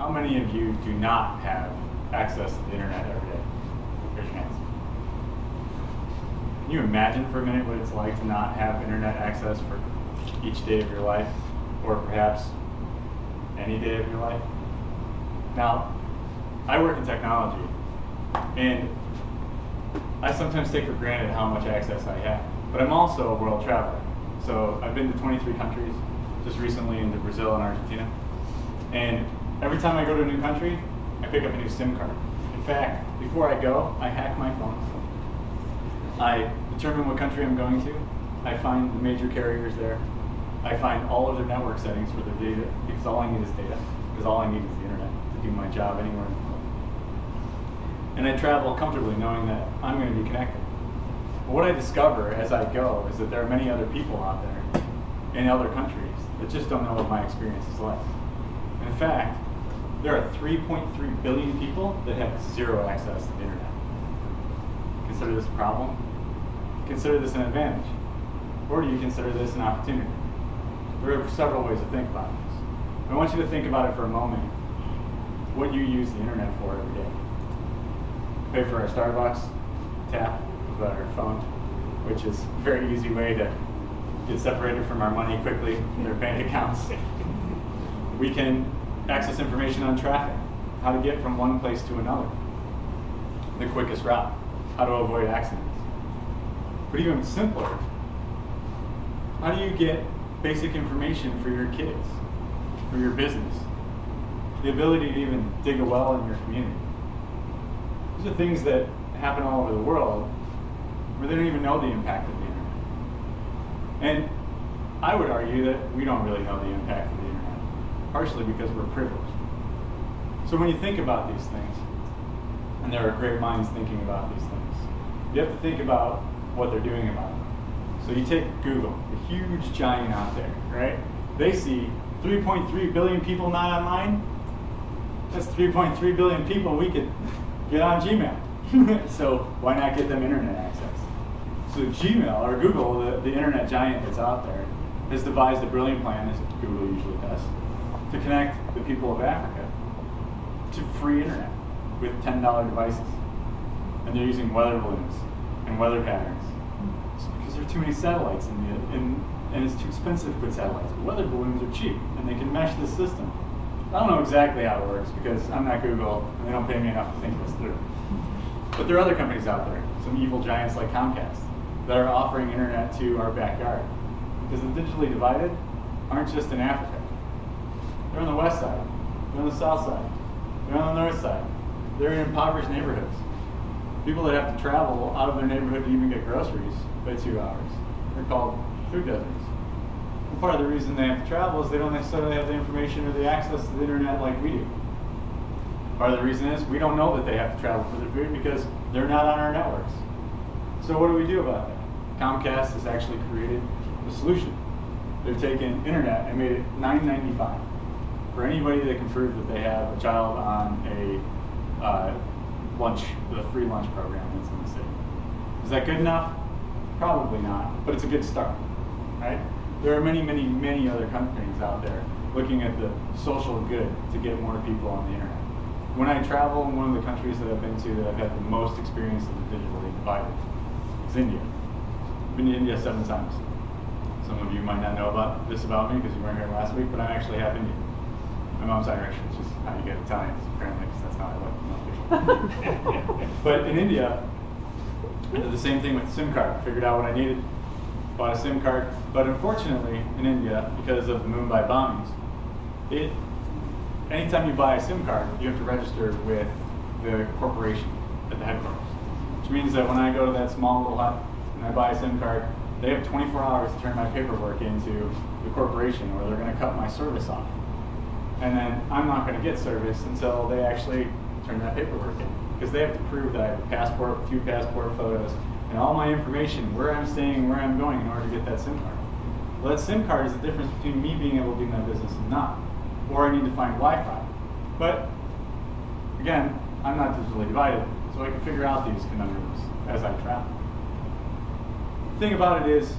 How many of you do not have access to the internet every day? Raise your hands. Can you imagine for a minute what it's like to not have internet access for each day of your life, or perhaps any day of your life? Now, I work in technology, and I sometimes take for granted how much access I have, but I'm also a world traveler. So I've been to 23 countries, just recently into Brazil and Argentina, and every time I go to a new country, I pick up a new SIM card. In fact, before I go, I hack my phone. I determine what country I'm going to. I find the major carriers there. I find all of their network settings for their data, because all I need is data, because all I need is the internet to do my job anywhere in the world. And I travel comfortably knowing that I'm going to be connected. But what I discover as I go is that there are many other people out there in other countries that just don't know what my experience is like. In fact, there are 3.3 billion people that have zero access to the internet. Consider this a problem? Consider this an advantage? Or do you consider this an opportunity? There are several ways to think about this. I want you to think about it for a moment, what you use the internet for every day. Pay for our Starbucks tap with our phone, which is a very easy way to get separated from our money quickly in their bank accounts. We can access information on traffic, how to get from one place to another, the quickest route, how to avoid accidents. But even simpler, how do you get basic information for your kids, for your business, the ability to even dig a well in your community? These are things that happen all over the world where they don't even know the impact of the internet. And I would argue that we don't really know the impact of the internet, partially because we're privileged. So when you think about these things, and there are great minds thinking about these things, you have to think about what they're doing about it. So you take Google, a huge giant out there, right? They see 3.3 billion people not online. That's 3.3 billion people we could get on Gmail. So why not get them internet access? So Gmail, or Google, the internet giant that's out there, has devised a brilliant plan, as Google usually does, to connect the people of Africa to free internet with $10 devices. And they're using weather balloons and weather patterns. It's because there are too many satellites and it's too expensive to put satellites. But weather balloons are cheap and they can mesh the system. I don't know exactly how it works because I'm not Google and they don't pay me enough to think this through. But there are other companies out there, some evil giants like Comcast, that are offering internet to our backyard. Because the digitally divided aren't just in Africa. They're on the west side, they're on the south side, they're on the north side. They're in impoverished neighborhoods. People that have to travel out of their neighborhood to even get groceries by 2 hours. They're called food deserts. And part of the reason they have to travel is they don't necessarily have the information or the access to the internet like we do. Part of the reason is we don't know that they have to travel for their food because they're not on our networks. So what do we do about that? Comcast has actually created a solution. They've taken internet and made it $9.95 for anybody that can prove that they have a child on a the free lunch program that's in the city. Is that good enough? Probably not, but it's a good start, right? There are many, many, many other companies out there looking at the social good to get more people on the internet. When I travel, one of the countries that I've been to that I've had the most experience of the digitally divided is India. I've been to India 7 times. Some of you might not know about this about me because you weren't here last week, but I'm actually half Indian. My mom's Irish, which is how you get Italians, apparently, because that's how I look. But in India, I did the same thing with the SIM card. Figured out what I needed, bought a SIM card. But unfortunately, in India, because of the Mumbai bombings, anytime you buy a SIM card, you have to register with the corporation at the headquarters. Which means that when I go to that small little hut and I buy a SIM card, they have 24 hours to turn my paperwork into the corporation or they're going to cut my service off. And then I'm not going to get service until they actually turn that paperwork in. Because they have to prove that I have a passport, 2 passport photos, and all my information, where I'm staying, where I'm going in order to get that SIM card. Well, that SIM card is the difference between me being able to do my business and not. Or I need to find Wi-Fi. But again, I'm not digitally divided, so I can figure out these conundrums as I travel. The thing about it is,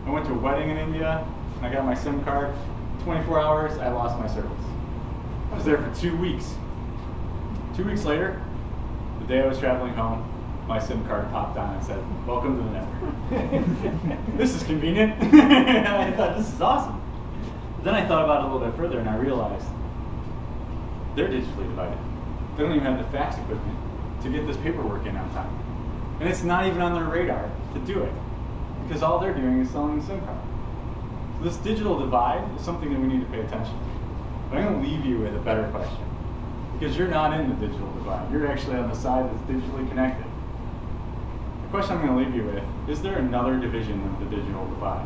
I went to a wedding in India, and I got my SIM card. 24 hours, I lost my service. I was there for 2 weeks. 2 weeks later, the day I was traveling home, my SIM card popped on and said, "Welcome to the network." This is convenient. I thought, this is awesome. But then I thought about it a little bit further and I realized they're digitally divided. They don't even have the fax equipment to get this paperwork in on time. And it's not even on their radar to do it, because all they're doing is selling the SIM card. So this digital divide is something that we need to pay attention to. But I'm going to leave you with a better question, because you're not in the digital divide. You're actually on the side that's digitally connected. The question I'm going to leave you with, is there another division of the digital divide?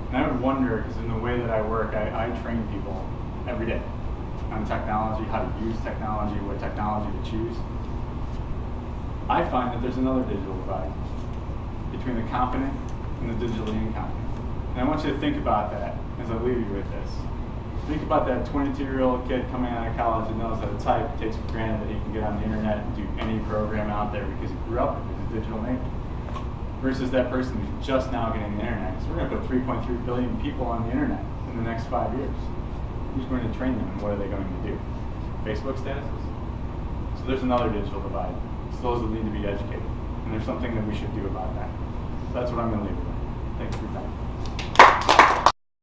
And I would wonder, because in the way that I work, I train people every day on technology, how to use technology, what technology to choose. I find that there's another digital divide between the competent and the digitally incompetent. And I want you to think about that as I leave you with this. Think about that 22-year-old kid coming out of college and knows how to type, takes for granted that he can get on the internet and do any program out there because he grew up with it, he's a digital native. Versus that person who's just now getting the internet. Because we're going to put 3.3 billion people on the internet in the next 5 years. Who's going to train them and what are they going to do? Facebook statuses? So there's another digital divide. It's those that need to be educated. And there's something that we should do about that. So that's what I'm going to leave you with. Thanks for your time.